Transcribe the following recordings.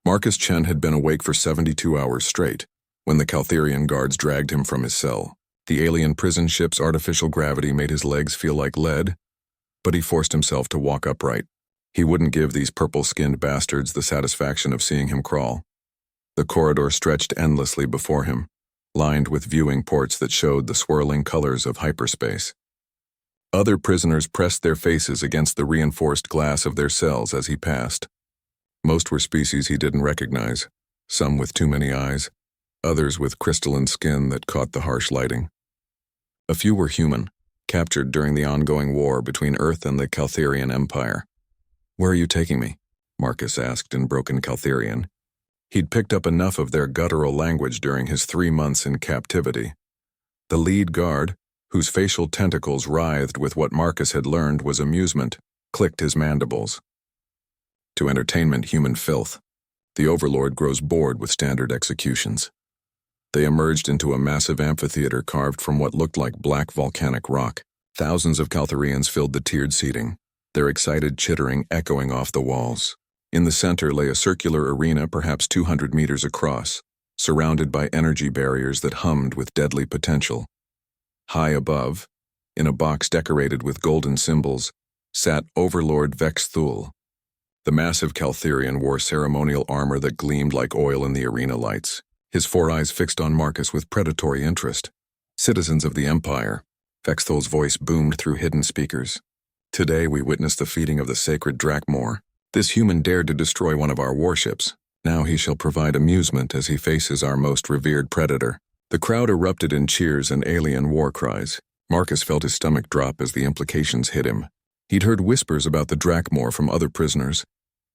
Marcus Chen had been awake for 72 hours straight when the Caltherian guards dragged him from his cell. The alien prison ship's artificial gravity made his legs feel like lead, but he forced himself to walk upright. He wouldn't give these purple-skinned bastards the satisfaction of seeing him crawl. The corridor stretched endlessly before him, lined with viewing ports that showed the swirling colors of hyperspace. Other prisoners pressed their faces against the reinforced glass of their cells as he passed. Most were species he didn't recognize, some with too many eyes, others with crystalline skin that caught the harsh lighting. A few were human, captured during the ongoing war between Earth and the Caltherian Empire. "Where are you taking me?" Marcus asked in broken Caltherian. He'd picked up enough of their guttural language during his 3 months in captivity. The lead guard, whose facial tentacles writhed with what Marcus had learned was amusement, clicked his mandibles. To entertainment human filth, the Overlord grows bored with standard executions. They emerged into a massive amphitheater carved from what looked like black volcanic rock. Thousands of Caltherians filled the tiered seating, their excited chittering echoing off the walls. In the center lay a circular arena perhaps 200 meters across, surrounded by energy barriers that hummed with deadly potential. High above, in a box decorated with golden symbols, sat Overlord Vex Thul. The massive Caltherian wore ceremonial armor that gleamed like oil in the arena lights, his 4 eyes fixed on Marcus with predatory interest. "Citizens of the Empire," Vex Thul's voice boomed through hidden speakers. "Today we witnessed the feeding of the sacred Drakmor. This human dared to destroy one of our warships. Now he shall provide amusement as he faces our most revered predator." The crowd erupted in cheers and alien war cries. Marcus felt his stomach drop as the implications hit him. He'd heard whispers about the Drakmor from other prisoners,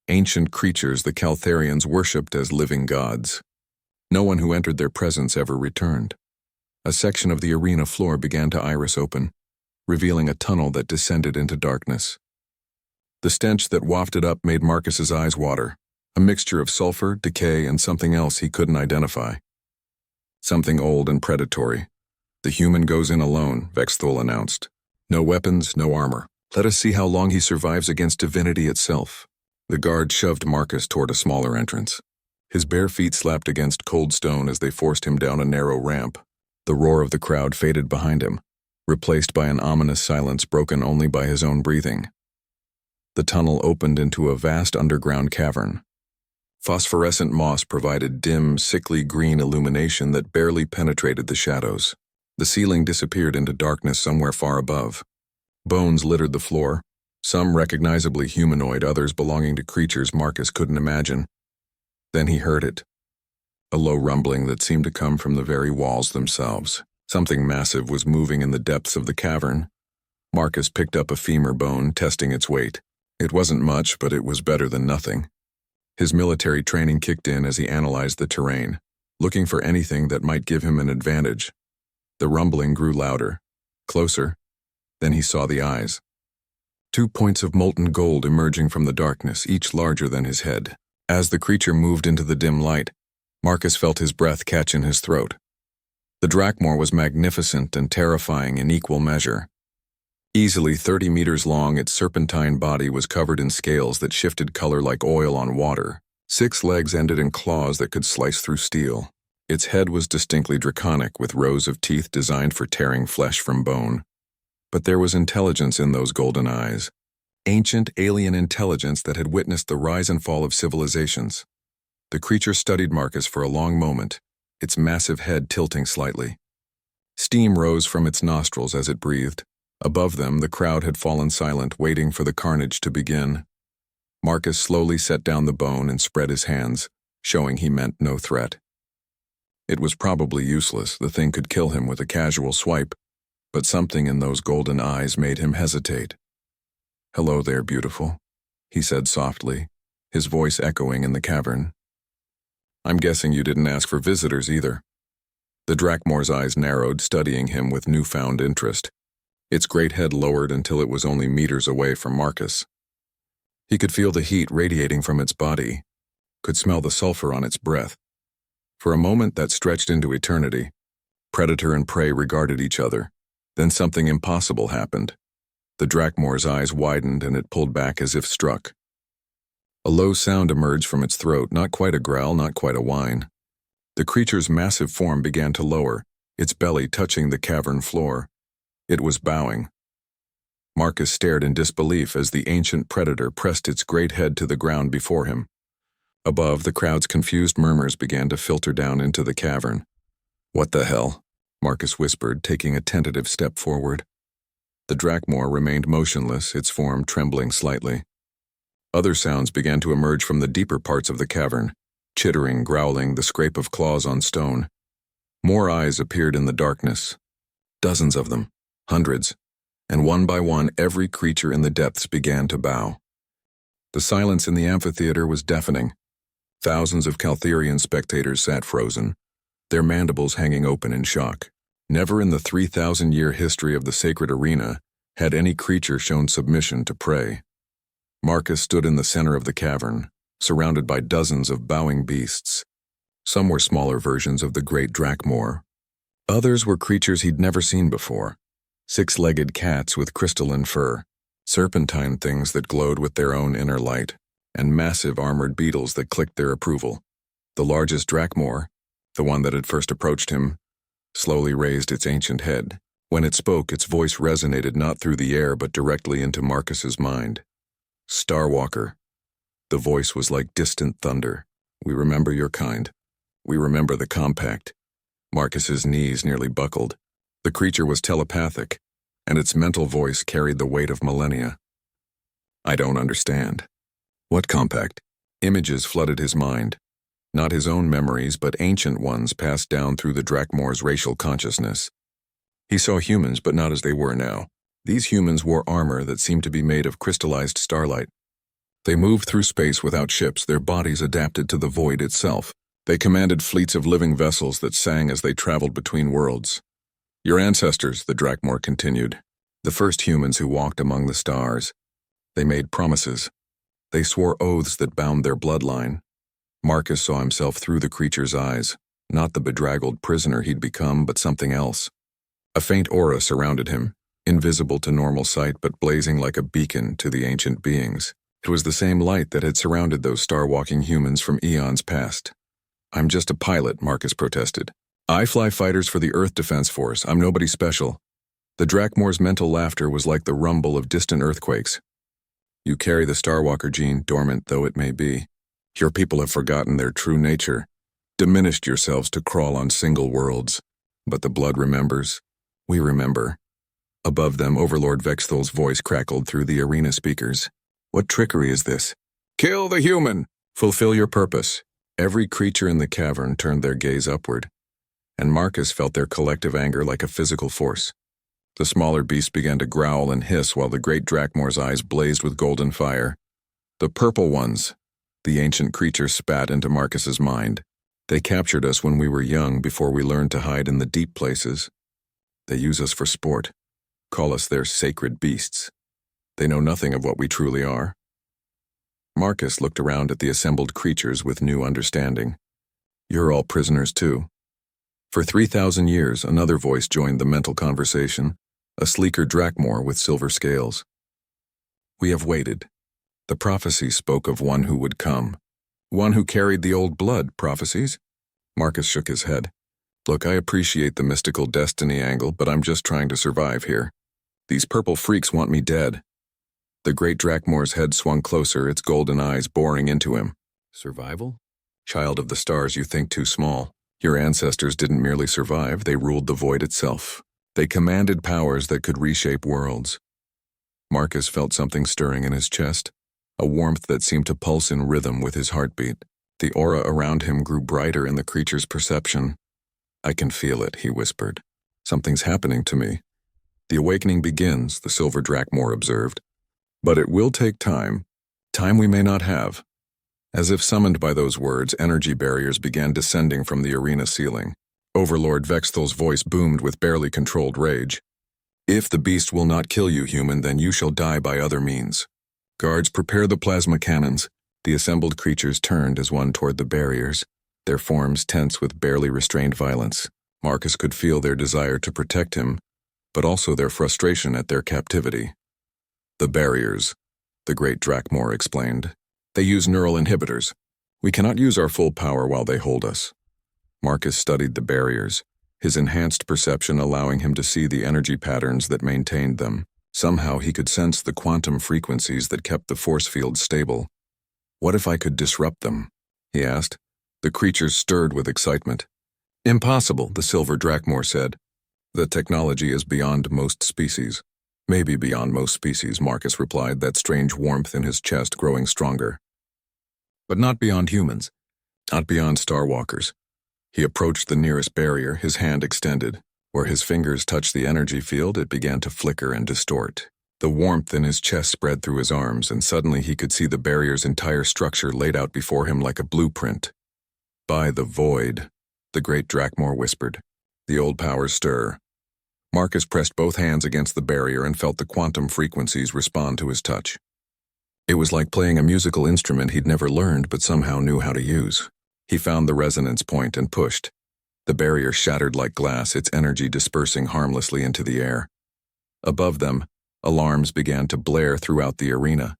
ancient creatures the Caltherians worshipped as living gods. No one who entered their presence ever returned. A section of the arena floor began to iris open, revealing a tunnel that descended into darkness. The stench that wafted up made Marcus's eyes water, a mixture of sulfur, decay, and something else he couldn't identify. Something old and predatory. "The human goes in alone," Vex Thul announced. "No weapons, no armor. Let us see how long he survives against divinity itself." The guard shoved Marcus toward a smaller entrance. His bare feet slapped against cold stone as they forced him down a narrow ramp. The roar of the crowd faded behind him, replaced by an ominous silence broken only by his own breathing. The tunnel opened into a vast underground cavern. Phosphorescent moss provided dim, sickly green illumination that barely penetrated the shadows. The ceiling disappeared into darkness somewhere far above. Bones littered the floor, some recognizably humanoid, others belonging to creatures Marcus couldn't imagine. Then he heard it. A low rumbling that seemed to come from the very walls themselves. Something massive was moving in the depths of the cavern. Marcus picked up a femur bone, testing its weight. It wasn't much, but it was better than nothing. His military training kicked in as he analyzed the terrain, looking for anything that might give him an advantage. The rumbling grew louder, closer. Then he saw the eyes. 2 points of molten gold emerging from the darkness, each larger than his head. As the creature moved into the dim light, Marcus felt his breath catch in his throat. The Drakmor was magnificent and terrifying in equal measure. Easily 30 meters long, its serpentine body was covered in scales that shifted color like oil on water. 6 legs ended in claws that could slice through steel. Its head was distinctly draconic, with rows of teeth designed for tearing flesh from bone. But there was intelligence in those golden eyes. Ancient alien intelligence that had witnessed the rise and fall of civilizations. The creature studied Marcus for a long moment, its massive head tilting slightly. Steam rose from its nostrils as it breathed. Above them, the crowd had fallen silent, waiting for the carnage to begin. Marcus slowly set down the bone and spread his hands, showing he meant no threat. It was probably useless. The thing could kill him with a casual swipe, but something in those golden eyes made him hesitate. "Hello there, beautiful," he said softly, his voice echoing in the cavern. "I'm guessing you didn't ask for visitors either." The Drakmor's eyes narrowed, studying him with newfound interest. Its great head lowered until it was only meters away from Marcus. He could feel the heat radiating from its body, could smell the sulfur on its breath. For a moment that stretched into eternity, predator and prey regarded each other. Then something impossible happened. The Drakmor's eyes widened and it pulled back as if struck. A low sound emerged from its throat, not quite a growl, not quite a whine. The creature's massive form began to lower, its belly touching the cavern floor. It was bowing. Marcus stared in disbelief as the ancient predator pressed its great head to the ground before him. Above, the crowd's confused murmurs began to filter down into the cavern. "What the hell?" Marcus whispered, taking a tentative step forward. The Drakmor remained motionless, its form trembling slightly. Other sounds began to emerge from the deeper parts of the cavern, chittering, growling, the scrape of claws on stone. More eyes appeared in the darkness. Dozens of them, hundreds, and one by one every creature in the depths began to bow. The silence in the amphitheater was deafening. Thousands of Caltherian spectators sat frozen, their mandibles hanging open in shock. Never in the 3,000-year history of the sacred arena had any creature shown submission to prey. Marcus stood in the center of the cavern, surrounded by dozens of bowing beasts. Some were smaller versions of the great Drakmor. Others were creatures he'd never seen before. Six-legged cats with crystalline fur, serpentine things that glowed with their own inner light, and massive armored beetles that clicked their approval. The largest Drakmor, the one that had first approached him, slowly raised its ancient head. When it spoke, its voice resonated not through the air but directly into Marcus's mind. "Starwalker." The voice was like distant thunder. "We remember your kind. We remember the compact." Marcus's knees nearly buckled. The creature was telepathic, and its mental voice carried the weight of millennia. "I don't understand." "What compact?" Images flooded his mind. Not his own memories, but ancient ones passed down through the Drakmor's racial consciousness. He saw humans, but not as they were now. These humans wore armor that seemed to be made of crystallized starlight. They moved through space without ships, their bodies adapted to the void itself. They commanded fleets of living vessels that sang as they traveled between worlds. "Your ancestors," the Drakmor continued, "the first humans who walked among the stars. They made promises. They swore oaths that bound their bloodline." Marcus saw himself through the creature's eyes, not the bedraggled prisoner he'd become, but something else. A faint aura surrounded him, invisible to normal sight but blazing like a beacon to the ancient beings. It was the same light that had surrounded those star-walking humans from eons past. "I'm just a pilot," Marcus protested. "I fly fighters for the Earth Defense Force. I'm nobody special." The Drakmor's mental laughter was like the rumble of distant earthquakes. "You carry the Starwalker gene, dormant though it may be. Your people have forgotten their true nature, diminished yourselves to crawl on single worlds. But the blood remembers. We remember." Above them, Overlord Vexthal's voice crackled through the arena speakers. "What trickery is this? Kill the human! Fulfill your purpose." Every creature in the cavern turned their gaze upward, and Marcus felt their collective anger like a physical force. The smaller beasts began to growl and hiss while the great Drakmor's eyes blazed with golden fire. "The purple ones," the ancient creature spat into Marcus's mind. "They captured us when we were young before we learned to hide in the deep places. They use us for sport, call us their sacred beasts. They know nothing of what we truly are." Marcus looked around at the assembled creatures with new understanding. "You're all prisoners too." For 3,000 years, another voice joined the mental conversation, a sleeker Drakmor with silver scales. "We have waited. The prophecy spoke of one who would come. One who carried the old blood, prophecies?" Marcus shook his head. "Look, I appreciate the mystical destiny angle, but I'm just trying to survive here. These purple freaks want me dead." The great Drakmor's head swung closer, its golden eyes boring into him. "Survival? Child of the stars, you think too small. Your ancestors didn't merely survive, they ruled the void itself. They commanded powers that could reshape worlds." Marcus felt something stirring in his chest, a warmth that seemed to pulse in rhythm with his heartbeat. The aura around him grew brighter in the creature's perception. "I can feel it," he whispered. "Something's happening to me." "The awakening begins," the silver Drakmor observed. "But it will take time. Time we may not have." As if summoned by those words, energy barriers began descending from the arena ceiling. Overlord Vexthal's voice boomed with barely controlled rage. "If the beast will not kill you, human, then you shall die by other means. Guards, prepare the plasma cannons." The assembled creatures turned as one toward the barriers, their forms tense with barely restrained violence. Marcus could feel their desire to protect him, but also their frustration at their captivity. "The barriers," the great Drakmor explained. They use neural inhibitors. We cannot use our full power while they hold us. Marcus studied the barriers, his enhanced perception allowing him to see the energy patterns that maintained them. Somehow he could sense the quantum frequencies that kept the force field stable. What if I could disrupt them? He asked. The creatures stirred with excitement. Impossible, the silver Drachmore said. The technology is beyond most species. Maybe beyond most species, Marcus replied, that strange warmth in his chest growing stronger. But not beyond humans. Not beyond Starwalkers. He approached the nearest barrier, his hand extended. Where his fingers touched the energy field, it began to flicker and distort. The warmth in his chest spread through his arms, and suddenly he could see the barrier's entire structure laid out before him like a blueprint. By the void, the great Drachmore whispered. The old powers stir. Marcus pressed both hands against the barrier and felt the quantum frequencies respond to his touch. It was like playing a musical instrument he'd never learned but somehow knew how to use. He found the resonance point and pushed. The barrier shattered like glass, its energy dispersing harmlessly into the air. Above them, alarms began to blare throughout the arena.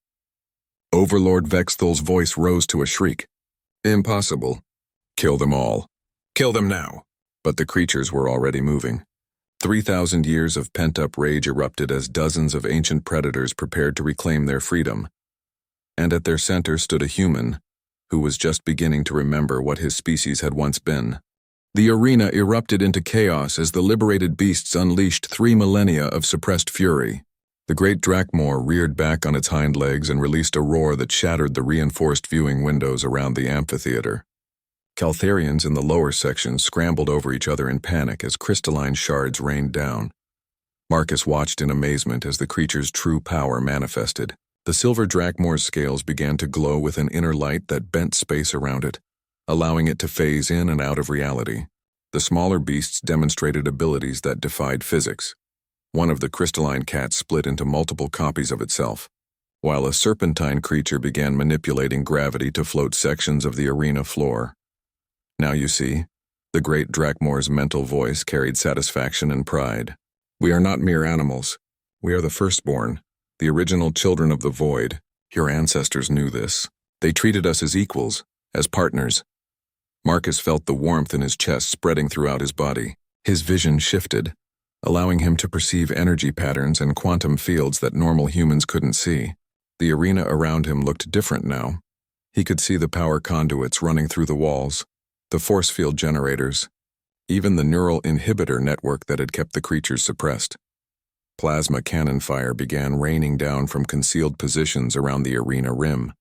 Overlord Vexthal's voice rose to a shriek. Impossible. Kill them all. Kill them now. But the creatures were already moving. 3,000 years of pent-up rage erupted as dozens of ancient predators prepared to reclaim their freedom. And at their center stood a human, who was just beginning to remember what his species had once been. The arena erupted into chaos as the liberated beasts unleashed 3 millennia of suppressed fury. The great Drachmore reared back on its hind legs and released a roar that shattered the reinforced viewing windows around the amphitheater. Caltharians in the lower sections scrambled over each other in panic as crystalline shards rained down. Marcus watched in amazement as the creature's true power manifested. The silver Drachmore's scales began to glow with an inner light that bent space around it, allowing it to phase in and out of reality. The smaller beasts demonstrated abilities that defied physics. One of the crystalline cats split into multiple copies of itself, while a serpentine creature began manipulating gravity to float sections of the arena floor. Now you see, the great Drachmore's mental voice carried satisfaction and pride. We are not mere animals. We are the firstborn, the original children of the void. Your ancestors knew this. They treated us as equals, as partners. Marcus felt the warmth in his chest spreading throughout his body. His vision shifted, allowing him to perceive energy patterns and quantum fields that normal humans couldn't see. The arena around him looked different now. He could see the power conduits running through the walls, the force field generators, even the neural inhibitor network that had kept the creatures suppressed. Plasma cannon fire began raining down from concealed positions around the arena rim.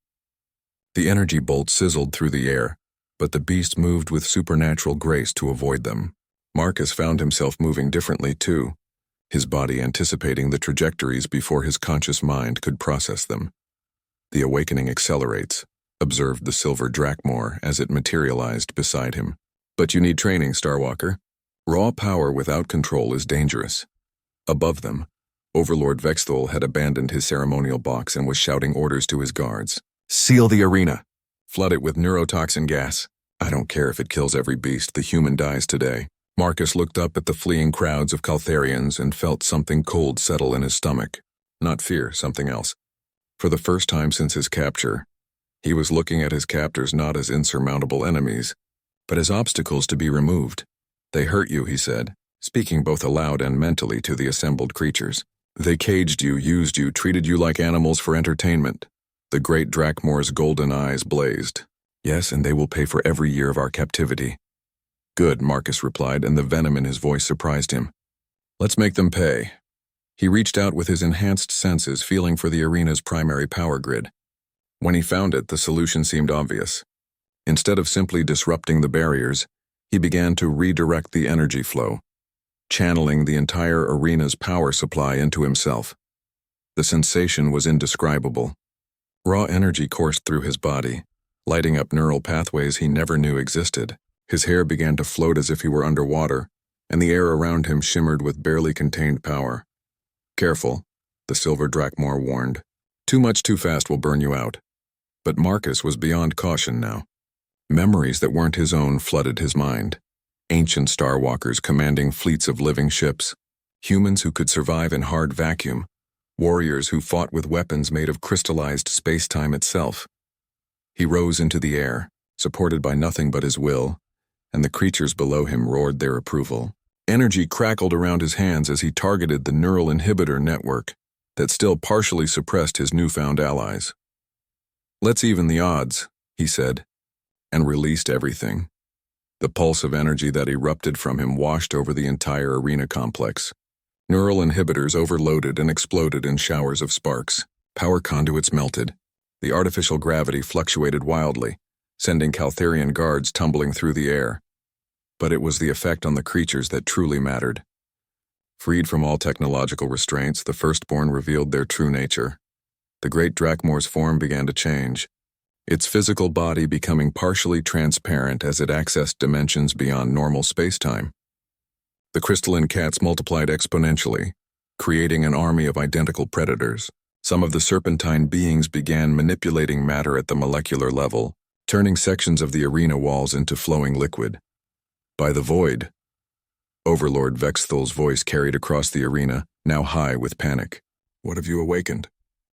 The energy bolts sizzled through the air, but the beast moved with supernatural grace to avoid them. Marcus found himself moving differently too, his body anticipating the trajectories before his conscious mind could process them. The awakening accelerates, observed the silver Drachmore as it materialized beside him. But you need training, Starwalker. Raw power without control is dangerous. Above them, Overlord Vexthal had abandoned his ceremonial box and was shouting orders to his guards. Seal the arena. Flood it with neurotoxin gas. I don't care if it kills every beast, the human dies today. Marcus looked up at the fleeing crowds of Caltharians and felt something cold settle in his stomach. Not fear, something else. For the first time since his capture, he was looking at his captors not as insurmountable enemies, but as obstacles to be removed. They hurt you, he said, speaking both aloud and mentally to the assembled creatures. They caged you, used you, treated you like animals for entertainment. The great Drachmore's golden eyes blazed. Yes, and they will pay for every year of our captivity. Good, Marcus replied, and the venom in his voice surprised him. Let's make them pay. He reached out with his enhanced senses, feeling for the arena's primary power grid. When he found it, the solution seemed obvious. Instead of simply disrupting the barriers, he began to redirect the energy flow, channeling the entire arena's power supply into himself. The sensation was indescribable. Raw energy coursed through his body, lighting up neural pathways he never knew existed. His hair began to float as if he were underwater, and the air around him shimmered with barely contained power. Careful, the silver Drachmore warned. Too much too fast will burn you out. But Marcus was beyond caution now. Memories that weren't his own flooded his mind. Ancient Starwalkers commanding fleets of living ships, humans who could survive in hard vacuum, warriors who fought with weapons made of crystallized space-time itself. He rose into the air, supported by nothing but his will, and the creatures below him roared their approval. Energy crackled around his hands as he targeted the neural inhibitor network that still partially suppressed his newfound allies. "Let's even the odds," he said, and released everything. The pulse of energy that erupted from him washed over the entire arena complex. Neural inhibitors overloaded and exploded in showers of sparks. Power conduits melted. The artificial gravity fluctuated wildly, sending Caltharian guards tumbling through the air. But it was the effect on the creatures that truly mattered. Freed from all technological restraints, the Firstborn revealed their true nature. The great Drakmor's form began to change, its physical body becoming partially transparent as it accessed dimensions beyond normal spacetime. The crystalline cats multiplied exponentially, creating an army of identical predators. Some of the serpentine beings began manipulating matter at the molecular level, turning sections of the arena walls into flowing liquid. By the void, Overlord Vexthal's voice carried across the arena, now high with panic. "What have you awakened?"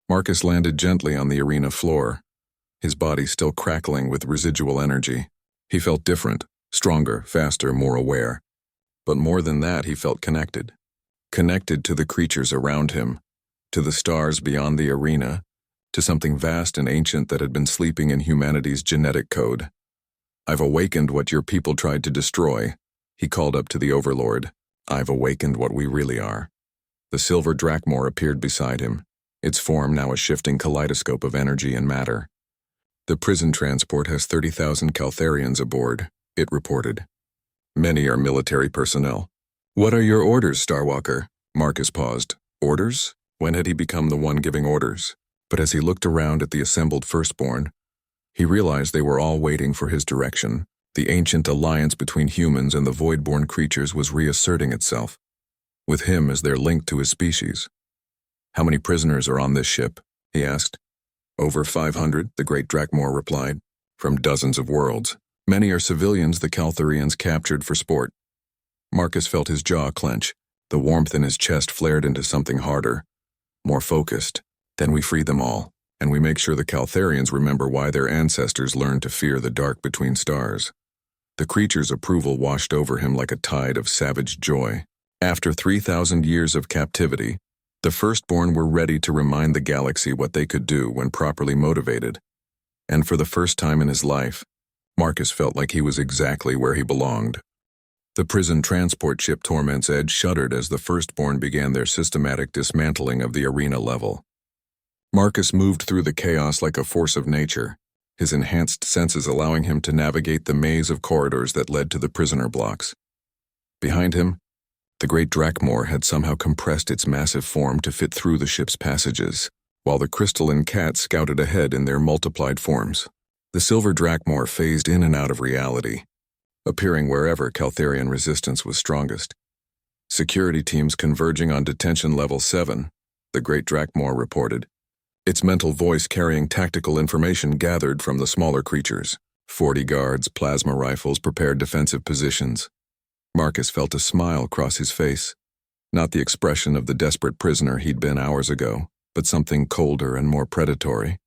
Marcus landed gently on the arena floor, his body still crackling with residual energy. He felt different, stronger, faster, more aware. But more than that, he felt connected. Connected to the creatures around him, to the stars beyond the arena, to something vast and ancient that had been sleeping in humanity's genetic code. "I've awakened what your people tried to destroy," he called up to the Overlord. "I've awakened what we really are." The silver Drakmor appeared beside him, its form now a shifting kaleidoscope of energy and matter. "The prison transport has 30,000 Caltharians aboard," it reported. "Many are military personnel." "What are your orders, Starwalker?" Marcus paused. Orders? When had he become the one giving orders? But as he looked around at the assembled Firstborn, he realized they were all waiting for his direction. The ancient alliance between humans and the void-born creatures was reasserting itself, with him as their link to his species. "How many prisoners are on this ship?" he asked. "Over 500, the great Drakmor replied, "from dozens of worlds. Many are civilians the Caltharians captured for sport." Marcus felt his jaw clench. The warmth in his chest flared into something harder, more focused. "Then we free them all, and we make sure the Caltharians remember why their ancestors learned to fear the dark between stars." The creature's approval washed over him like a tide of savage joy. After 3,000 years of captivity, the Firstborn were ready to remind the galaxy what they could do when properly motivated. And for the first time in his life, Marcus felt like he was exactly where he belonged. The prison transport ship Torment's Edge shuddered as the Firstborn began their systematic dismantling of the arena level. Marcus moved through the chaos like a force of nature, his enhanced senses allowing him to navigate the maze of corridors that led to the prisoner blocks. Behind him, the great Drakmor had somehow compressed its massive form to fit through the ship's passages, while the crystalline cats scouted ahead in their multiplied forms. The silver Drakmor phased in and out of reality, appearing wherever Caltharian resistance was strongest. "Security teams converging on detention level 7, the great Drakmor reported, its mental voice carrying tactical information gathered from the smaller creatures. 40 guards, plasma rifles, prepared defensive positions. Marcus felt a smile cross his face, not the expression of the desperate prisoner he'd been hours ago, but something colder and more predatory.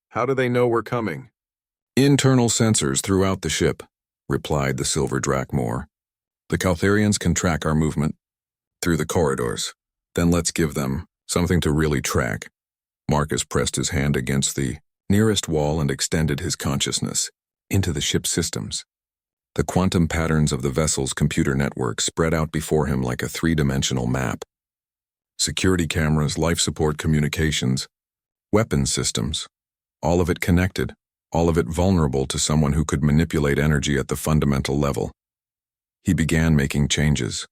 "How do they know we're coming?" "Internal sensors throughout the ship," replied the silver Drakmor. "The Caltharians can track our movement through the corridors. Then let's give them something to really track." Marcus pressed his hand against the nearest wall and extended his consciousness into the ship's systems. The quantum patterns of the vessel's computer network spread out before him like a three-dimensional map. Security cameras, life support communications, weapons systems, all of it connected, all of it vulnerable to someone who could manipulate energy at the fundamental level. He began making changes.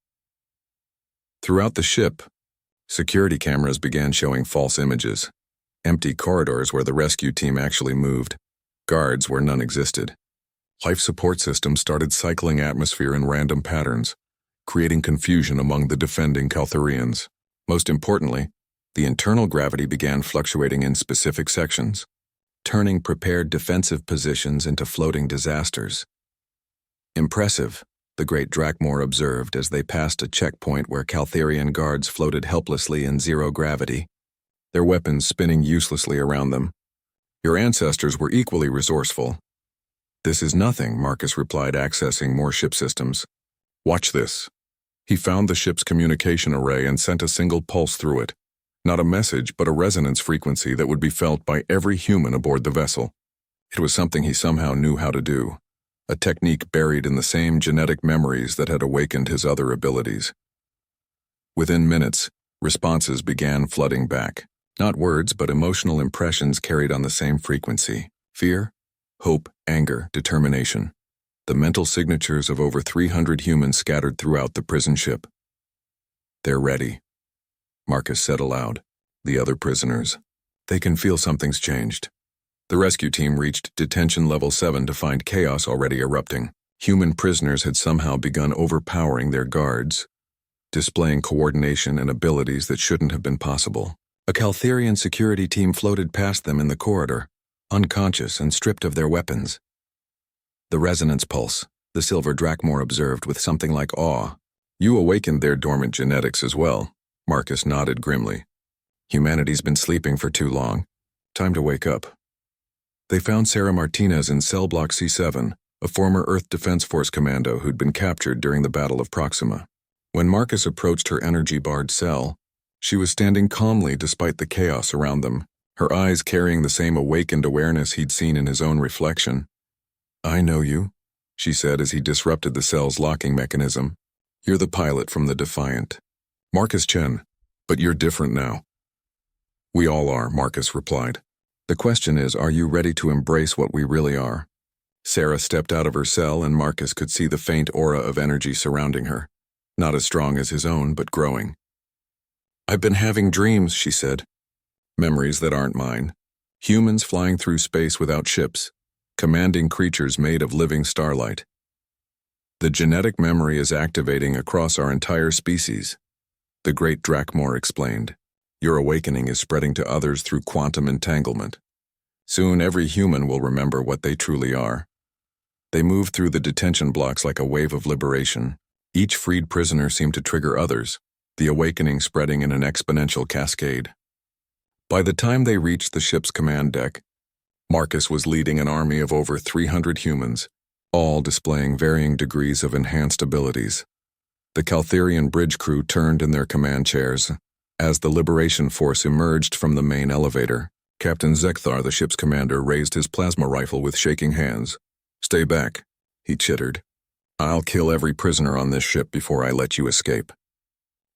Throughout the ship, security cameras began showing false images. Empty corridors where the rescue team actually moved, guards where none existed. Life support systems started cycling atmosphere in random patterns, creating confusion among the defending Caltharians. Most importantly, the internal gravity began fluctuating in specific sections, turning prepared defensive positions into floating disasters. "Impressive," the great Drakmor observed as they passed a checkpoint where Caltharian guards floated helplessly in zero gravity, their weapons spinning uselessly around them. Your ancestors were equally resourceful. This is nothing, Marcus replied, accessing more ship systems. Watch this. He found the ship's communication array and sent a single pulse through it. Not a message, but a resonance frequency that would be felt by every human aboard the vessel. It was something he somehow knew how to do, a technique buried in the same genetic memories that had awakened his other abilities. Within minutes, responses began flooding back. Not words, but emotional impressions carried on the same frequency. Fear, hope, anger, determination. The mental signatures of over 300 humans scattered throughout the prison ship. They're ready, Marcus said aloud. The other prisoners. They can feel something's changed. The rescue team reached detention level 7 to find chaos already erupting. Human prisoners had somehow begun overpowering their guards, displaying coordination and abilities that shouldn't have been possible. A Caltherian security team floated past them in the corridor, unconscious and stripped of their weapons. The resonance pulse, the silver Drakmor observed with something like awe. You awakened their dormant genetics as well, Marcus nodded grimly. Humanity's been sleeping for too long. Time to wake up. They found Sarah Martinez in cell block C7, a former Earth Defense Force commando who'd been captured during the Battle of Proxima. When Marcus approached her energy-barred cell, she was standing calmly despite the chaos around them, her eyes carrying the same awakened awareness he'd seen in his own reflection. I know you, she said as he disrupted the cell's locking mechanism. You're the pilot from the Defiant. Marcus Chen, but you're different now. We all are, Marcus replied. The question is, are you ready to embrace what we really are? Sarah stepped out of her cell and Marcus could see the faint aura of energy surrounding her. Not as strong as his own, but growing. I've been having dreams, she said. Memories that aren't mine. Humans flying through space without ships. Commanding creatures made of living starlight. The genetic memory is activating across our entire species, the great Drakmor explained. Your awakening is spreading to others through quantum entanglement. Soon every human will remember what they truly are. They moved through the detention blocks like a wave of liberation. Each freed prisoner seemed to trigger others, the awakening spreading in an exponential cascade. By the time they reached the ship's command deck, Marcus was leading an army of over 300 humans, all displaying varying degrees of enhanced abilities. The Caltherian bridge crew turned in their command chairs. As the Liberation Force emerged from the main elevator, Captain Zekthar, the ship's commander, raised his plasma rifle with shaking hands. Stay back, he chittered. I'll kill every prisoner on this ship before I let you escape.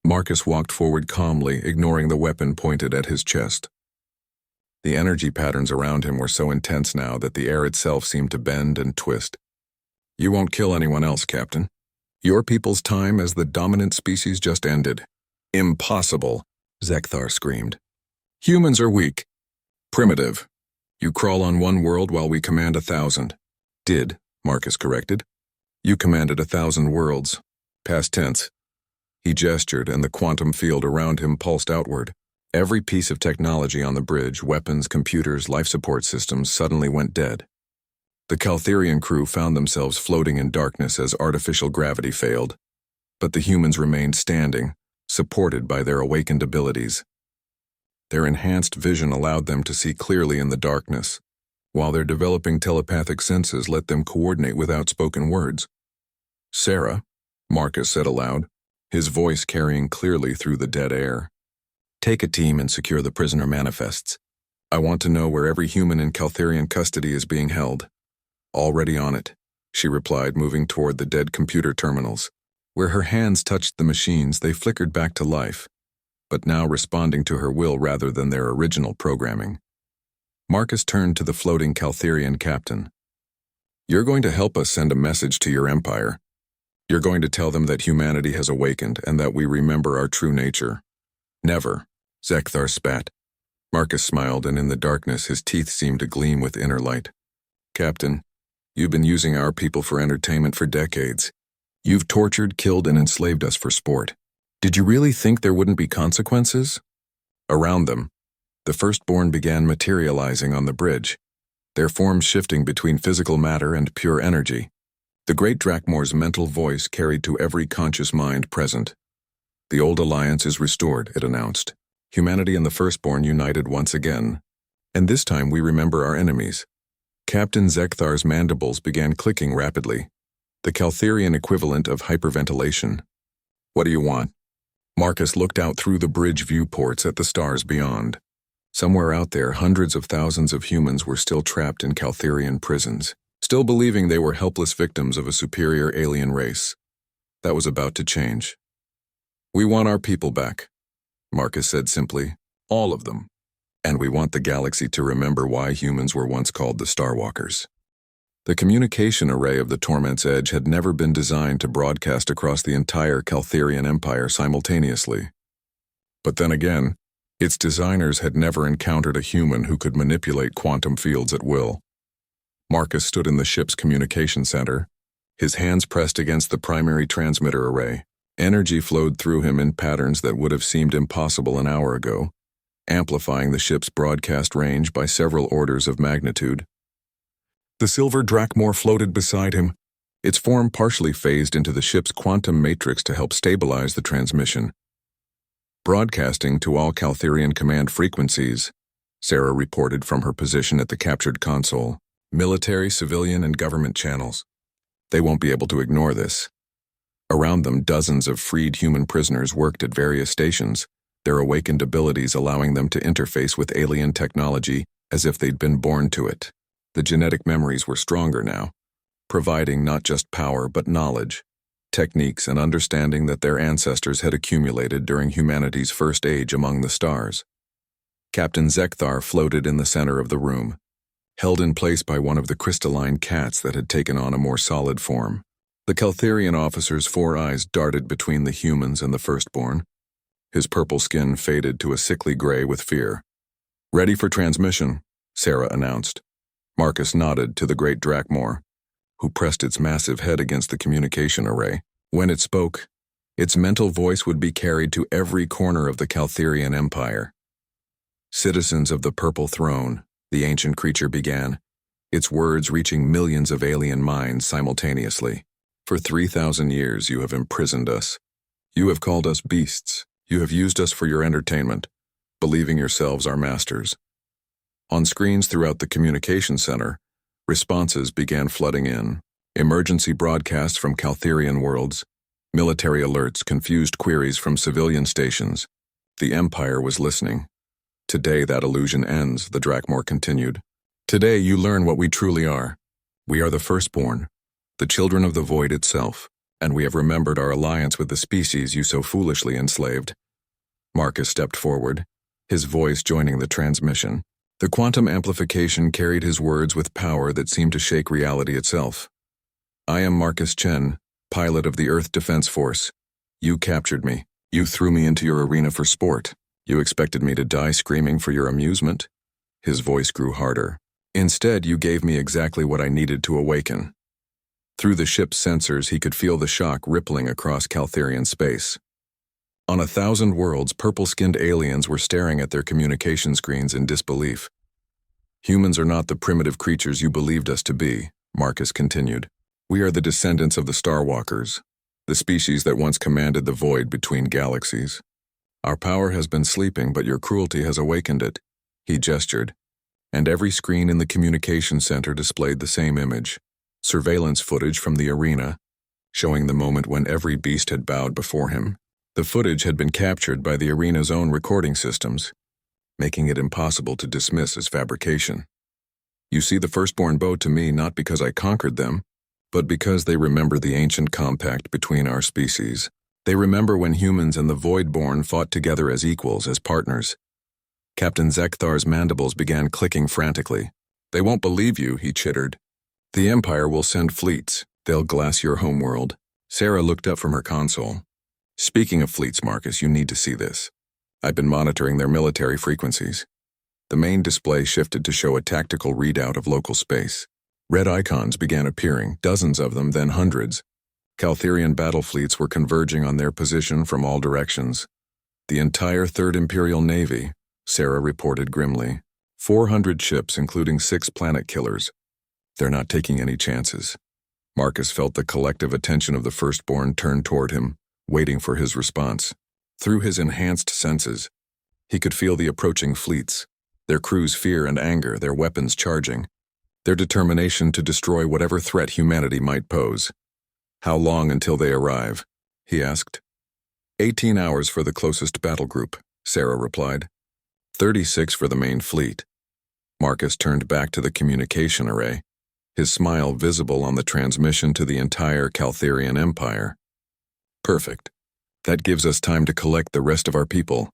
Marcus walked forward calmly, ignoring the weapon pointed at his chest. The energy patterns around him were so intense now that the air itself seemed to bend and twist. You won't kill anyone else, Captain. Your people's time as the dominant species just ended. Impossible, Zekthar screamed. Humans are weak. Primitive. You crawl on one world while we command 1,000. Did, Marcus corrected. You commanded 1,000 worlds. Past tense. He gestured and the quantum field around him pulsed outward. Every piece of technology on the bridge, weapons, computers, life support systems, suddenly went dead. The Caltherian crew found themselves floating in darkness as artificial gravity failed, but the humans remained standing, supported by their awakened abilities. Their enhanced vision allowed them to see clearly in the darkness, while their developing telepathic senses let them coordinate without spoken words. Sarah, Marcus said aloud, his voice carrying clearly through the dead air. Take a team and secure the prisoner manifests. I want to know where every human in Caltherian custody is being held. Already on it, she replied, moving toward the dead computer terminals. Where her hands touched the machines, they flickered back to life, but now responding to her will rather than their original programming. Marcus turned to the floating Caltherian captain. You're going to help us send a message to your empire. You're going to tell them that humanity has awakened and that we remember our true nature. Never, Zekthar spat. Marcus smiled, and in the darkness his teeth seemed to gleam with inner light. Captain, you've been using our people for entertainment for decades. You've tortured, killed, and enslaved us for sport. Did you really think there wouldn't be consequences? Around them, the firstborn began materializing on the bridge, their forms shifting between physical matter and pure energy. The great Drakmor's mental voice carried to every conscious mind present. The old alliance is restored, it announced. Humanity and the firstborn united once again. And this time we remember our enemies. Captain Zekthar's mandibles began clicking rapidly, the Caltherian equivalent of hyperventilation. What do you want? Marcus looked out through the bridge viewports at the stars beyond. Somewhere out there, hundreds of thousands of humans were still trapped in Caltherian prisons, still believing they were helpless victims of a superior alien race. That was about to change. We want our people back, Marcus said simply. All of them. And we want the galaxy to remember why humans were once called the Starwalkers. The communication array of the Torment's Edge had never been designed to broadcast across the entire Caltherian Empire simultaneously. But then again, its designers had never encountered a human who could manipulate quantum fields at will. Marcus stood in the ship's communication center, his hands pressed against the primary transmitter array. Energy flowed through him in patterns that would have seemed impossible an hour ago, amplifying the ship's broadcast range by several orders of magnitude. The silver Drakmor floated beside him, its form partially phased into the ship's quantum matrix to help stabilize the transmission. Broadcasting to all Caltherian command frequencies, Sarah reported from her position at the captured console. Military, civilian, and government channels. They won't be able to ignore this. Around them, dozens of freed human prisoners worked at various stations, their awakened abilities allowing them to interface with alien technology as if they'd been born to it. The genetic memories were stronger now, providing not just power but knowledge, techniques, and understanding that their ancestors had accumulated during humanity's first age among the stars. Captain Zekthar floated in the center of the room, held in place by one of the crystalline cats that had taken on a more solid form. The Caltherian officer's 4 eyes darted between the humans and the firstborn. His purple skin faded to a sickly gray with fear. "Ready for transmission," Sarah announced. Marcus nodded to the great Drakmor, who pressed its massive head against the communication array. When it spoke, its mental voice would be carried to every corner of the Caltherian Empire. "Citizens of the Purple Throne," the ancient creature began, its words reaching millions of alien minds simultaneously. "For 3,000 years you have imprisoned us. You have called us beasts. You have used us for your entertainment, believing yourselves our masters." On screens throughout the communication center, responses began flooding in. Emergency broadcasts from Caltherian worlds, military alerts, confused queries from civilian stations. The Empire was listening. "Today that illusion ends," the Drakmor continued. "Today you learn what we truly are. We are the firstborn, the children of the void itself, and we have remembered our alliance with the species you so foolishly enslaved." Marcus stepped forward, his voice joining the transmission. The quantum amplification carried his words with power that seemed to shake reality itself. "I am Marcus Chen, pilot of the Earth Defense Force. You captured me. You threw me into your arena for sport. You expected me to die screaming for your amusement?" His voice grew harder. "Instead, you gave me exactly what I needed to awaken." Through the ship's sensors, he could feel the shock rippling across Caltherian space. On 1,000 worlds, purple-skinned aliens were staring at their communication screens in disbelief. "Humans are not the primitive creatures you believed us to be," Marcus continued. "We are the descendants of the Starwalkers, the species that once commanded the void between galaxies. Our power has been sleeping, but your cruelty has awakened it." He gestured, and every screen in the communication center displayed the same image. Surveillance footage from the arena, showing the moment when every beast had bowed before him. The footage had been captured by the arena's own recording systems, making it impossible to dismiss as fabrication. "You see the firstborn bow to me not because I conquered them, but because they remember the ancient compact between our species. They remember when humans and the Voidborn fought together as equals, as partners." Captain Zekthar's mandibles began clicking frantically. "They won't believe you," he chittered. "The Empire will send fleets. They'll glass your homeworld." Sarah looked up from her console. "Speaking of fleets, Marcus, you need to see this. I've been monitoring their military frequencies." The main display shifted to show a tactical readout of local space. Red icons began appearing, dozens of them, then hundreds. Caltherian battle fleets were converging on their position from all directions. "The entire 3rd Imperial Navy," Sarah reported grimly. 400 ships, including 6 planet killers. "They're not taking any chances." Marcus felt the collective attention of the firstborn turn toward him, waiting for his response. Through his enhanced senses, he could feel the approaching fleets, Their crew's fear and anger, their weapons charging, their determination to destroy whatever threat humanity might pose. "How long until they arrive?" he asked. 18 hours for the closest battle group, Sarah replied. 36 for the main fleet. Marcus turned back to the communication array, his smile visible on the transmission to the entire Caltherian Empire. "Perfect. That gives us time to collect the rest of our people."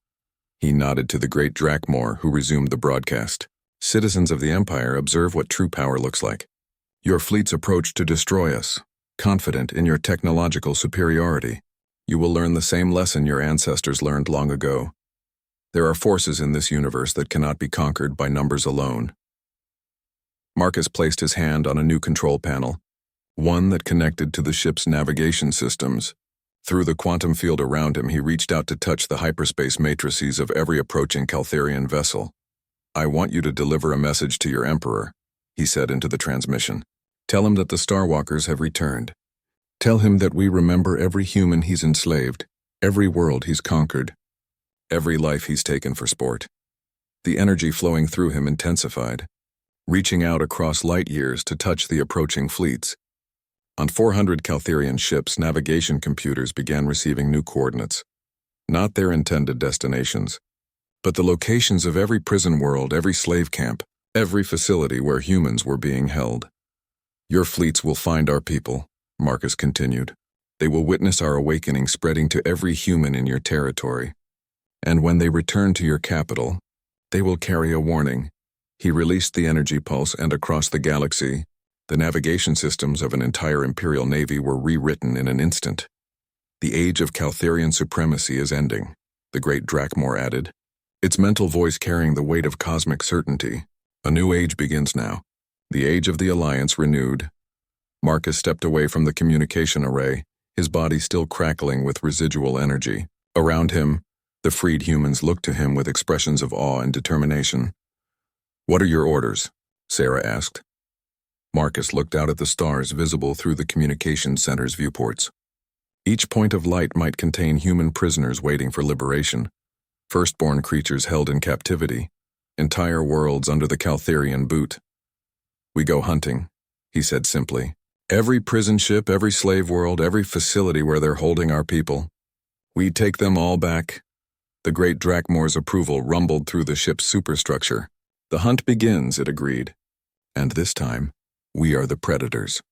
He nodded to the great Drakmor, who resumed the broadcast. "Citizens of the Empire, observe what true power looks like. Your fleet's approach to destroy us. Confident in your technological superiority, you will learn the same lesson your ancestors learned long ago. There are forces in this universe that cannot be conquered by numbers alone." Marcus placed his hand on a new control panel, one that connected to the ship's navigation systems. Through the quantum field around him, he reached out to touch the hyperspace matrices of every approaching Caltherian vessel. "I want you to deliver a message to your Emperor," he said into the transmission. "Tell him that the Starwalkers have returned. Tell him that we remember every human he's enslaved, every world he's conquered, every life he's taken for sport." The energy flowing through him intensified, reaching out across light years to touch the approaching fleets. On 400 Caltherian ships, navigation computers began receiving new coordinates. Not their intended destinations, but the locations of every prison world, every slave camp, every facility where humans were being held. "Your fleets will find our people," Marcus continued. "They will witness our awakening spreading to every human in your territory. And when they return to your capital, they will carry a warning." He released the energy pulse, and across the galaxy, the navigation systems of an entire Imperial Navy were rewritten in an instant. "The age of Caltherian supremacy is ending," the great Drakmor added, its mental voice carrying the weight of cosmic certainty. "A new age begins now, the age of the Alliance renewed." Marcus stepped away from the communication array, his body still crackling with residual energy. Around him, the freed humans looked to him with expressions of awe and determination. "What are your orders?" Sarah asked. Marcus looked out at the stars visible through the communication center's viewports. Each point of light might contain human prisoners waiting for liberation, firstborn creatures held in captivity, entire worlds under the Caltherian boot. "We go hunting," he said simply. "Every prison ship, every slave world, every facility where they're holding our people. We take them all back." The great Drakmor's approval rumbled through the ship's superstructure. "The hunt begins," it agreed. "And this time, we are the predators."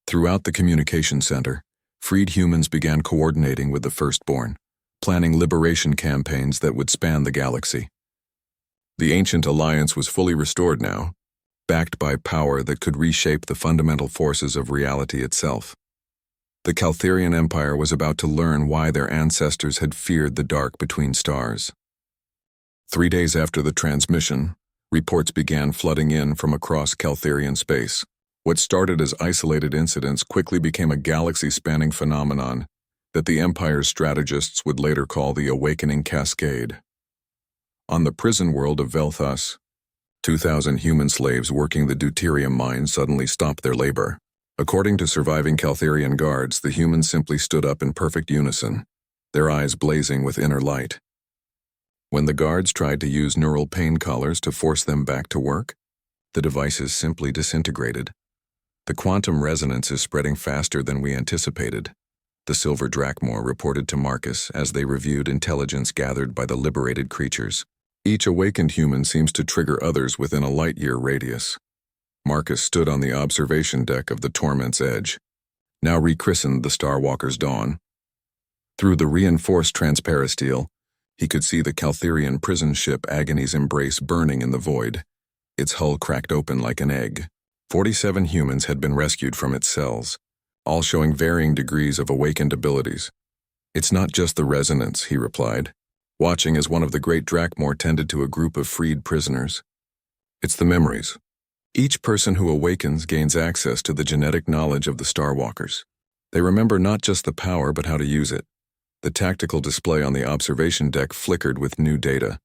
Throughout the communication center, freed humans began coordinating with the firstborn, planning liberation campaigns that would span the galaxy. The ancient alliance was fully restored now, backed by power that could reshape the fundamental forces of reality itself. The Caltherian Empire was about to learn why their ancestors had feared the dark between stars. 3 days after the transmission, reports began flooding in from across Caltherian space. What started as isolated incidents quickly became a galaxy-spanning phenomenon that the Empire's strategists would later call the Awakening Cascade. On the prison world of Vel'Thas, 2,000 human slaves working the deuterium mine suddenly stopped their labor. According to surviving Caltherian guards, the humans simply stood up in perfect unison, their eyes blazing with inner light. When the guards tried to use neural pain collars to force them back to work, the devices simply disintegrated. "The quantum resonance is spreading faster than we anticipated," the Silver Drakmor reported to Marcus as they reviewed intelligence gathered by the liberated creatures. "Each awakened human seems to trigger others within a light-year radius." Marcus stood on the observation deck of the Torment's Edge, now rechristened the Starwalker's Dawn. Through the reinforced transparisteel, he could see the Caltherian prison ship Agony's Embrace burning in the void, its hull cracked open like an egg. 47 humans had been rescued from its cells, all showing varying degrees of awakened abilities. "It's not just the resonance," he replied, watching as one of the great Drakmor tended to a group of freed prisoners. "It's the memories. Each person who awakens gains access to the genetic knowledge of the Starwalkers. They remember not just the power but how to use it." The tactical display on the observation deck flickered with new data.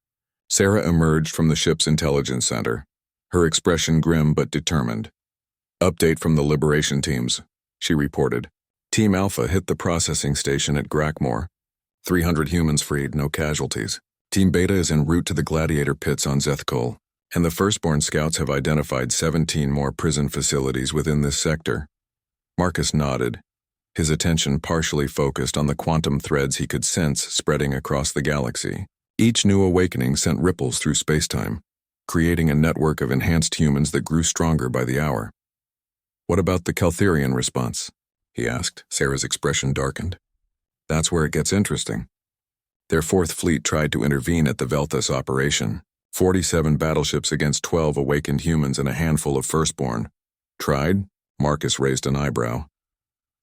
Sarah emerged from the ship's intelligence center, her expression grim but determined. "Update from the liberation teams," she reported. "Team Alpha hit the processing station at Grakmor. 300 humans freed, no casualties. Team Beta is en route to the gladiator pits on Zethkol, and the Firstborn Scouts have identified 17 more prison facilities within this sector. Marcus nodded, his attention partially focused on the quantum threads he could sense spreading across the galaxy. Each new awakening sent ripples through spacetime, creating a network of enhanced humans that grew stronger by the hour. "What about the Caltherian response?" he asked. Sarah's expression darkened. "That's where it gets interesting. Their Fourth Fleet tried to intervene at the Velthus operation. 47 battleships against 12 awakened humans and a handful of Firstborn. Tried?" Marcus raised an eyebrow.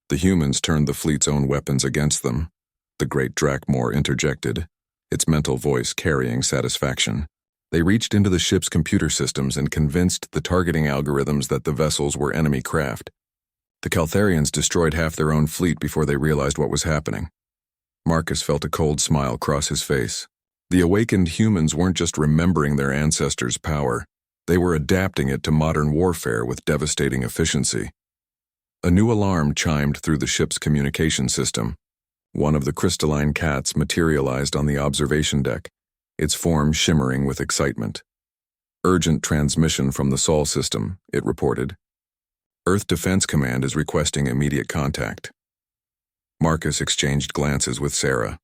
"The humans turned the fleet's own weapons against them," the great Drakmor interjected, its mental voice carrying satisfaction. "They reached into the ship's computer systems and convinced the targeting algorithms that the vessels were enemy craft. The Caltharians destroyed half their own fleet before they realized what was happening." Marcus felt a cold smile cross his face. The awakened humans weren't just remembering their ancestors' power, they were adapting it to modern warfare with devastating efficiency. A new alarm chimed through the ship's communication system. One of the crystalline cats materialized on the observation deck, its form shimmering with excitement. "Urgent transmission from the Sol system," it reported. "Earth Defense Command is requesting immediate contact." Marcus exchanged glances with Sarah.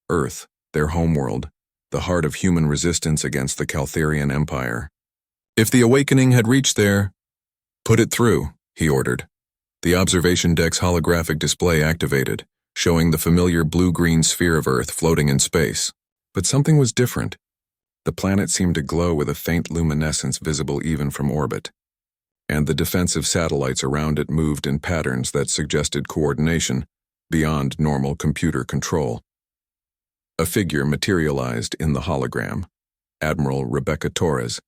Earth, their homeworld, the heart of human resistance against the Caltherian Empire. "If the awakening had reached there, put it through," he ordered. The observation deck's holographic display activated, showing the familiar blue-green sphere of Earth floating in space. But something was different. The planet seemed to glow with a faint luminescence visible even from orbit, and the defensive satellites around it moved in patterns that suggested coordination beyond normal computer control. A figure materialized in the hologram, Admiral Rebecca Torres,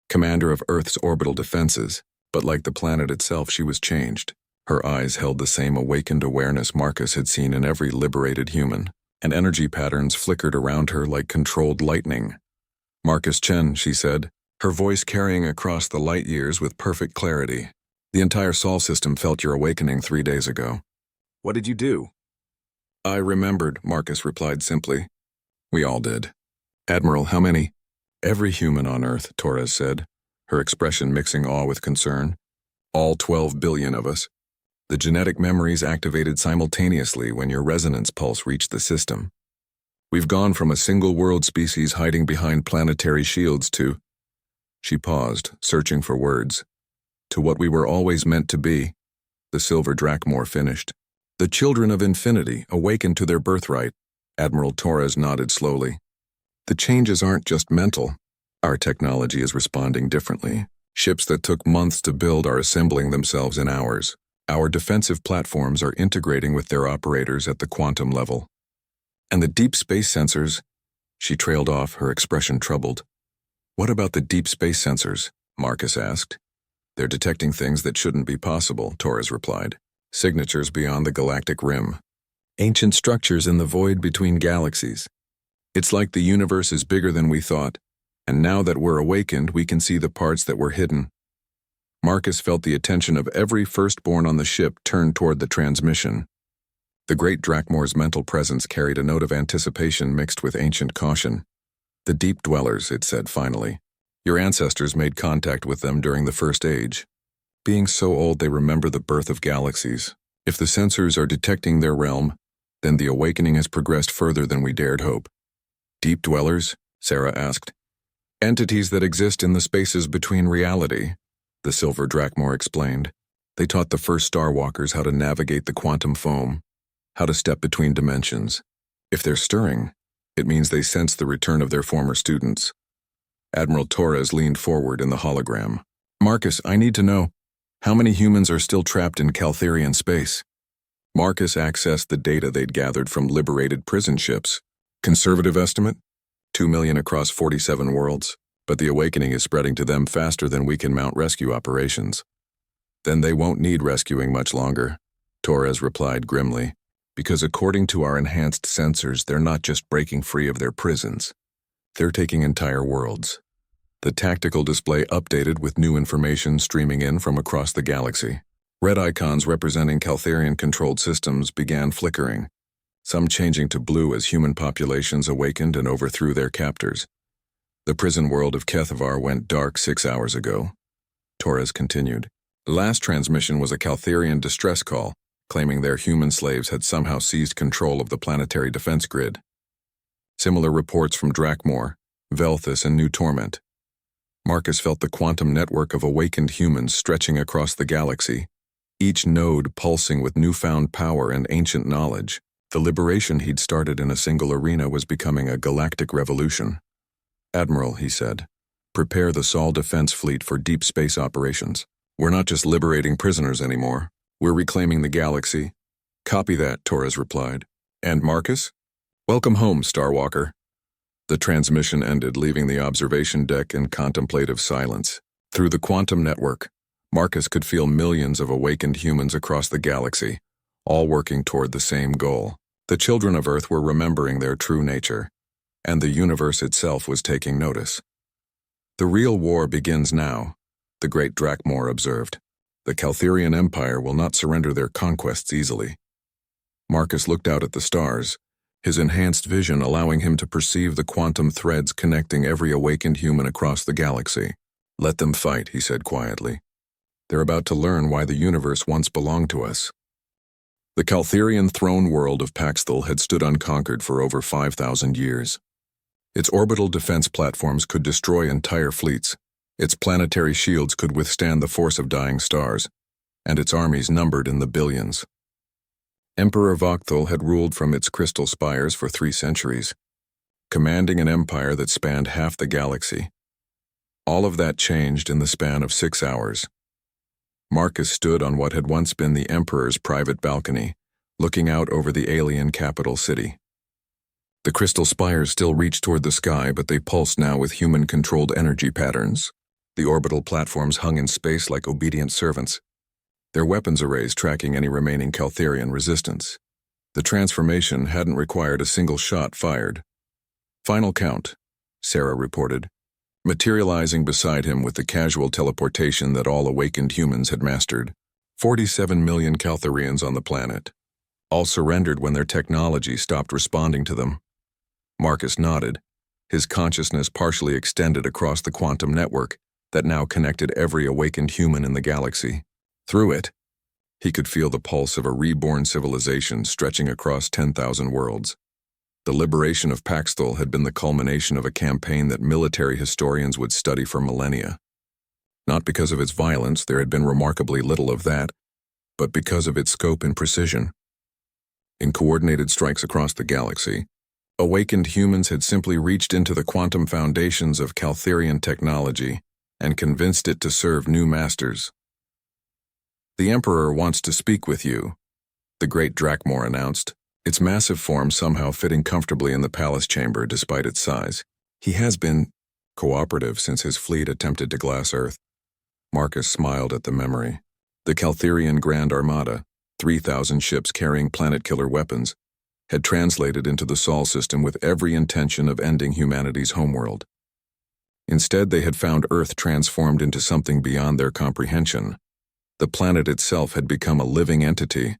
commander of Earth's orbital defenses, but like the planet itself, she was changed. Her eyes held the same awakened awareness Marcus had seen in every liberated human, and energy patterns flickered around her like controlled lightning. "Marcus Chen," she said, her voice carrying across the light years with perfect clarity. "The entire Sol system felt your awakening 3 days ago." "What did you do?" "I remembered," Marcus replied simply. "We all did." "Admiral, how many?" "Every human on Earth," Torres said, her expression mixing awe with concern. "All 12 billion of us. The genetic memories activated simultaneously when your resonance pulse reached the system. We've gone from a single-world species hiding behind planetary shields to—" She paused, searching for words. "To what we were always meant to be," the Silver Drakmor finished. "The children of infinity, awakened to their birthright." Admiral Torres nodded slowly. "The changes aren't just mental. Our technology is responding differently. Ships that took months to build are assembling themselves in hours. Our defensive platforms are integrating with their operators at the quantum level. And the deep space sensors—" She trailed off, her expression troubled. "What about the deep space sensors?" Marcus asked. "They're detecting things that shouldn't be possible," Torres replied. "Signatures beyond the galactic rim. Ancient structures in the void between galaxies. It's like the universe is bigger than we thought, and now that we're awakened, we can see the parts that were hidden." Marcus felt the attention of every Firstborn on the ship turned toward the transmission. The great Drakmor's mental presence carried a note of anticipation mixed with ancient caution. "The Deep Dwellers," it said finally. "Your ancestors made contact with them during the First Age. Being so old they remember the birth of galaxies. If the sensors are detecting their realm, then the awakening has progressed further than we dared hope." "Deep Dwellers?" Sarah asked. "Entities that exist in the spaces between reality," the Silver Drakmor explained. "They taught the first Starwalkers how to navigate the quantum foam, how to step between dimensions. If they're stirring, it means they sense the return of their former students." Admiral Torres leaned forward in the hologram. "Marcus, I need to know, how many humans are still trapped in Caltherian space?" Marcus accessed the data they'd gathered from liberated prison ships. "Conservative estimate? 2 million across 47 worlds, but the awakening is spreading to them faster than we can mount rescue operations." "Then they won't need rescuing much longer," Torres replied grimly, "because according to our enhanced sensors, they're not just breaking free of their prisons. They're taking entire worlds." The tactical display updated with new information streaming in from across the galaxy. Red icons representing Caltherian-controlled systems began flickering, some changing to blue as human populations awakened and overthrew their captors. The prison world of Kethavar went dark 6 hours ago. Torres continued. The last transmission was a Caltherian distress call, claiming their human slaves had somehow seized control of the planetary defense grid. Similar reports from Drakmor, Velthus, and New Torment. Marcus felt the quantum network of awakened humans stretching across the galaxy, each node pulsing with newfound power and ancient knowledge. The liberation he'd started in a single arena was becoming a galactic revolution. "Admiral," he said, "prepare the Sol Defense Fleet for deep space operations. We're not just liberating prisoners anymore. We're reclaiming the galaxy." "Copy that," Torres replied. "And Marcus? Welcome home, Starwalker." The transmission ended, leaving the observation deck in contemplative silence. Through the quantum network, Marcus could feel millions of awakened humans across the galaxy, all working toward the same goal. The children of Earth were remembering their true nature, and the universe itself was taking notice. "The real war begins now," the great Drakmor observed. "The Caltherian Empire will not surrender their conquests easily." Marcus looked out at the stars, his enhanced vision allowing him to perceive the quantum threads connecting every awakened human across the galaxy. "Let them fight," he said quietly. "They're about to learn why the universe once belonged to us." The Caltherian throne world of Paxthal had stood unconquered for over 5,000 years. Its orbital defense platforms could destroy entire fleets, its planetary shields could withstand the force of dying stars, and its armies numbered in the billions. Emperor Vakthal had ruled from its crystal spires for 3 centuries, commanding an empire that spanned half the galaxy. All of that changed in the span of 6 hours. Marcus stood on what had once been the Emperor's private balcony, looking out over the alien capital city. The crystal spires still reached toward the sky, but they pulsed now with human-controlled energy patterns. The orbital platforms hung in space like obedient servants, their weapons arrays tracking any remaining Caltherian resistance. The transformation hadn't required a single shot fired. "Final count," Sarah reported, materializing beside him with the casual teleportation that all awakened humans had mastered. 47 million Caltherians on the planet. All surrendered when their technology stopped responding to them. Marcus nodded, his consciousness partially extended across the quantum network that now connected every awakened human in the galaxy. Through it, he could feel the pulse of a reborn civilization stretching across 10,000 worlds. The liberation of Paxthal had been the culmination of a campaign that military historians would study for millennia. Not because of its violence, there had been remarkably little of that, but because of its scope and precision. In coordinated strikes across the galaxy, awakened humans had simply reached into the quantum foundations of Caltherian technology and convinced it to serve new masters. "The Emperor wants to speak with you," the great Drakmor announced, its massive form somehow fitting comfortably in the palace chamber despite its size. "He has been cooperative since his fleet attempted to glass Earth." Marcus smiled at the memory. The Caltherian Grand Armada, 3,000 ships carrying planet-killer weapons, had translated into the Sol system with every intention of ending humanity's homeworld. Instead, they had found Earth transformed into something beyond their comprehension. The planet itself had become a living entity,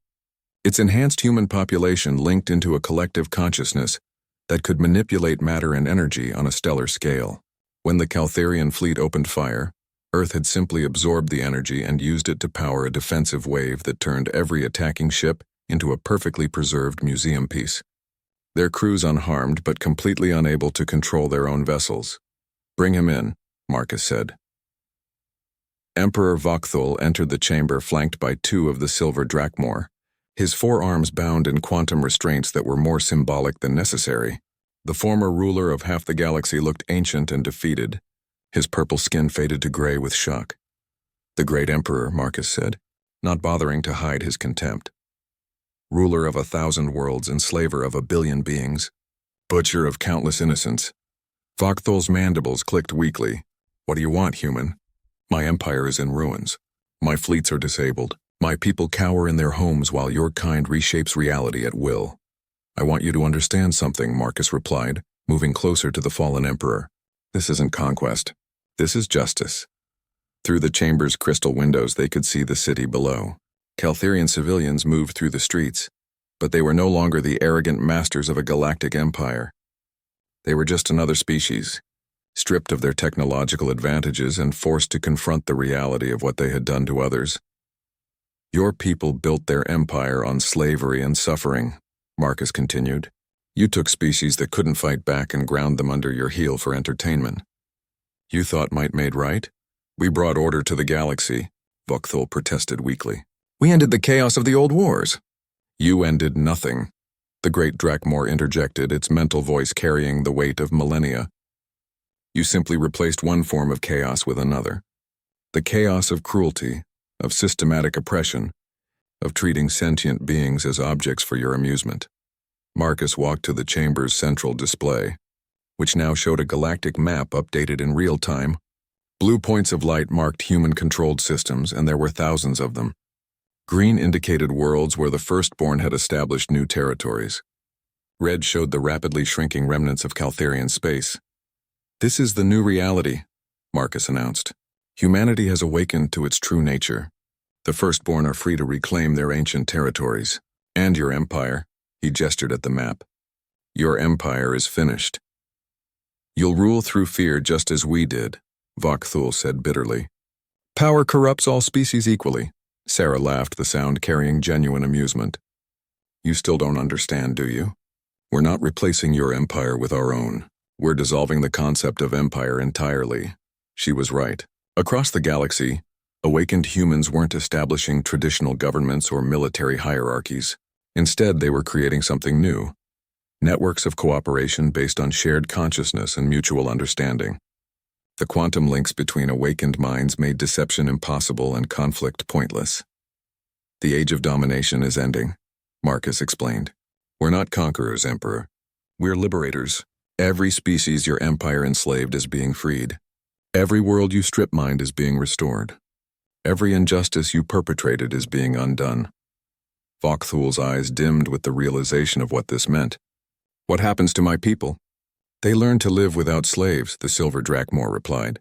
its enhanced human population linked into a collective consciousness that could manipulate matter and energy on a stellar scale. When the Caltherian fleet opened fire, Earth had simply absorbed the energy and used it to power a defensive wave that turned every attacking ship into a perfectly preserved museum piece. Their crews unharmed but completely unable to control their own vessels. "Bring him in," Marcus said. Emperor Vakthal entered the chamber flanked by 2 of the silver Drakmor, his forearms bound in quantum restraints that were more symbolic than necessary. The former ruler of half the galaxy looked ancient and defeated, his purple skin faded to gray with shock. "The great Emperor," Marcus said, not bothering to hide his contempt. "Ruler of 1,000 worlds, enslaver of 1 billion beings, butcher of countless innocents." Vakthal's mandibles clicked weakly. "What do you want, human? My empire is in ruins. My fleets are disabled. My people cower in their homes while your kind reshapes reality at will." "I want you to understand something," Marcus replied, moving closer to the fallen emperor. "This isn't conquest. This is justice." Through the chamber's crystal windows they could see the city below. Caltherian civilians moved through the streets, But they were no longer the arrogant masters of a galactic empire. They were just another species, stripped of their technological advantages and forced to confront the reality of what they had done to others. Your people built their empire on slavery and suffering, Marcus continued. You took species that couldn't fight back and ground them under your heel for entertainment. You thought might made right? We brought order to the galaxy, Vokthul protested weakly. We ended the chaos of the old wars. You ended nothing, the great Drakmor interjected, its mental voice carrying the weight of millennia. You simply replaced one form of chaos with another. The chaos of cruelty, of systematic oppression, of treating sentient beings as objects for your amusement. Marcus walked to the chamber's central display, which now showed a galactic map updated in real time. Blue points of light marked human-controlled systems, and there were thousands of them. Green indicated worlds where the Firstborn had established new territories. Red showed the rapidly shrinking remnants of Caltharian space. This is the new reality, Marcus announced. Humanity has awakened to its true nature. The Firstborn are free to reclaim their ancient territories. And your empire, he gestured at the map. Your empire is finished. You'll rule through fear just as we did, Vokthul said bitterly. Power corrupts all species equally. Sarah laughed, the sound carrying genuine amusement. You still don't understand, do you? We're not replacing your empire with our own. We're dissolving the concept of empire entirely. She was right. Across the galaxy, awakened humans weren't establishing traditional governments or military hierarchies. Instead, they were creating something new. Networks of cooperation based on shared consciousness and mutual understanding. The quantum links between awakened minds made deception impossible and conflict pointless. The age of domination is ending, Marcus explained. We're not conquerors, Emperor. We're liberators. Every species your empire enslaved is being freed. Every world you strip-mined is being restored. Every injustice you perpetrated is being undone. Vokthul's eyes dimmed with the realization of what this meant. What happens to my people? They learn to live without slaves, the Silver Drakmor replied.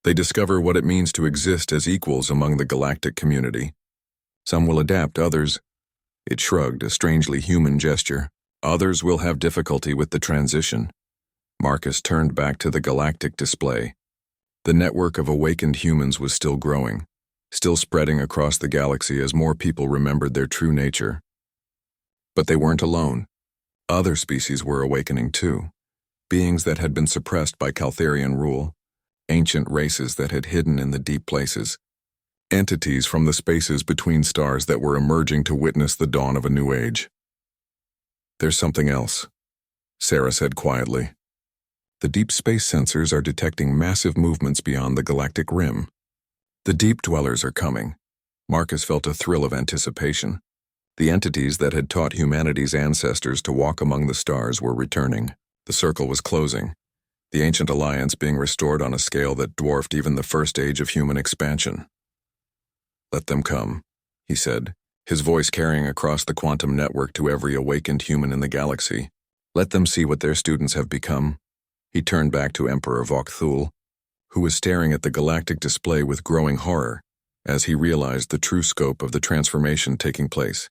They discover what it means to exist as equals among the galactic community. Some will adapt, others— It shrugged, a strangely human gesture. Others will have difficulty with the transition. Marcus turned back to the galactic display. The network of awakened humans was still growing, still spreading across the galaxy as more people remembered their true nature. But they weren't alone. Other species were awakening too. Beings that had been suppressed by Caltharian rule, ancient races that had hidden in the deep places, entities from the spaces between stars that were emerging to witness the dawn of a new age. There's something else, Sarah said quietly. The deep space sensors are detecting massive movements beyond the galactic rim. The deep dwellers are coming. Marcus felt a thrill of anticipation. The entities that had taught humanity's ancestors to walk among the stars were returning. The circle was closing, the ancient alliance being restored on a scale that dwarfed even the first age of human expansion. Let them come, he said, his voice carrying across the quantum network to every awakened human in the galaxy. Let them see what their students have become. He turned back to Emperor Vokthul, who was staring at the galactic display with growing horror as he realized the true scope of the transformation taking place.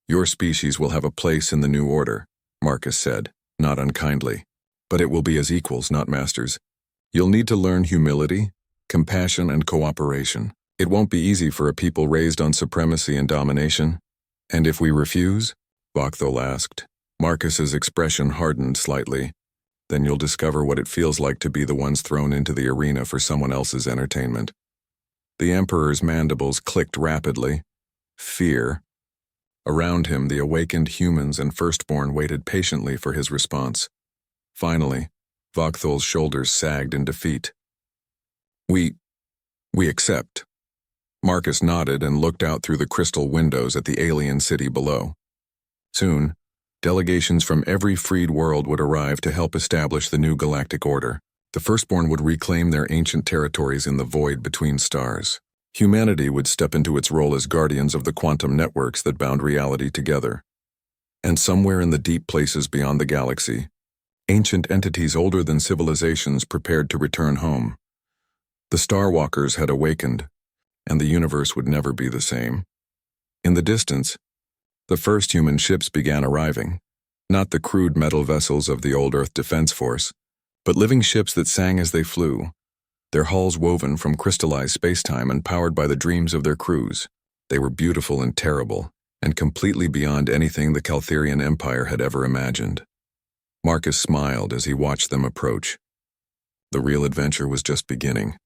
Your species will have a place in the new order, Marcus said, not unkindly, but it will be as equals, not masters. You'll need to learn humility, compassion, and cooperation. It won't be easy for a people raised on supremacy and domination. And if we refuse? Vokthul asked. Marcus's expression hardened slightly. Then you'll discover what it feels like to be the ones thrown into the arena for someone else's entertainment. The Emperor's mandibles clicked rapidly. Fear. Around him, the awakened humans and Firstborn waited patiently for his response. Finally, Vokthul's shoulders sagged in defeat. We accept. Marcus nodded and looked out through the crystal windows at the alien city below. Soon, delegations from every freed world would arrive to help establish the new galactic order. The Firstborn would reclaim their ancient territories in the void between stars. Humanity would step into its role as guardians of the quantum networks that bound reality together. And somewhere in the deep places beyond the galaxy, ancient entities older than civilizations prepared to return home. The Starwalkers had awakened, and the universe would never be the same. In the distance, The first human ships began arriving, not the crude metal vessels of the old Earth Defense Force, but living ships that sang as they flew, their hulls woven from crystallized spacetime and powered by the dreams of their crews. They were beautiful and terrible, and completely beyond anything the Caltherian Empire had ever imagined. Marcus smiled as he watched them approach. The real adventure was just beginning.